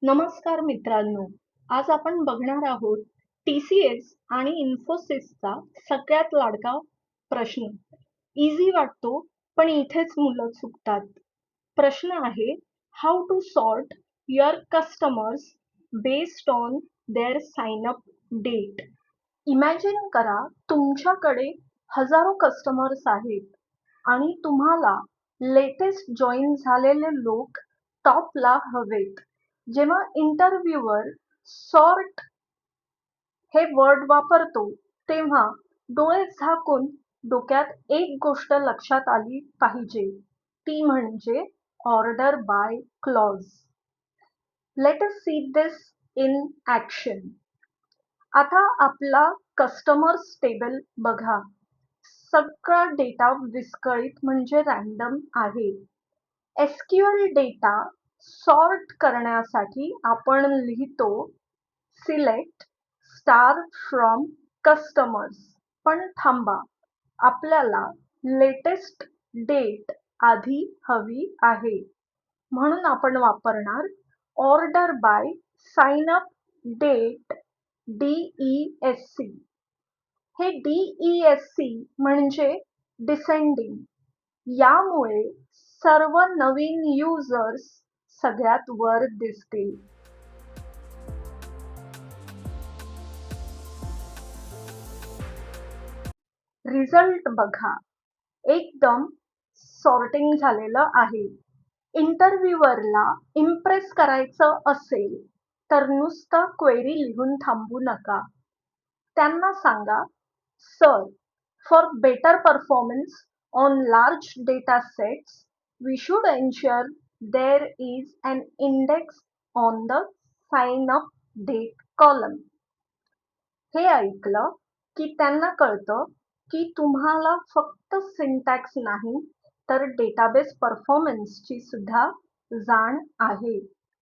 नमस्कार मित्रांनो, आज आपण बघणार आहोत TCS आणि इन्फोसिसचा सगळ्यात लाडका प्रश्न. इझी वाटतो, पण इथेच मुलं चुकतात. प्रश्न आहे, how to sort your customers based on their sign up date. Imagine करा, तुमच्याकडे हजारो कस्टमर्स आहेत आणि तुम्हाला लेटेस्ट जॉईन झालेले लोक टॉपला हवेत. जेव्हा इंटरव्ह्यूवर सॉर्ट हे वर्ड वापरतो तेव्हा डोळे झाकून डोक्यात एक गोष्ट लक्षात आली पाहिजे, ती म्हणजे order by clause. Let us see this in action. आता आपला कस्टमर्स टेबल बघा. सगळा डेटा विस्कळीत म्हणजे रँडम आहे. SQL डेटा सॉर्ट करण्यासाठी आपण लिहितो सिलेक्ट स्टार फ्रॉम कस्टमर्स. पण थांबा, आपल्याला लेटेस्ट डेट आधी हवी आहे, म्हणून आपण वापरणार order by sign up date DESC. हे DESC म्हणजे डिसेंडिंग. यामुळे सर्व नवीन युजर्स सगळ्यात वर दिसतील. रिझल्ट बघा, एकदम सॉर्टिंग झालेलं आहे. इंटरव्ह्यूअरला इम्प्रेस करायचं असेल तर नुसतं क्वेरी लिहून थांबू नका. त्यांना सांगा, sir, for better performance on large data sets, we should ensure there is an index on the sign up date column. हे ऐकलं की त्यांना कळतं की तुम्हाला फक्त सिंटॅक्स नाही तर डेटाबेस परफॉर्मन्सची सुद्धा जाण आहे.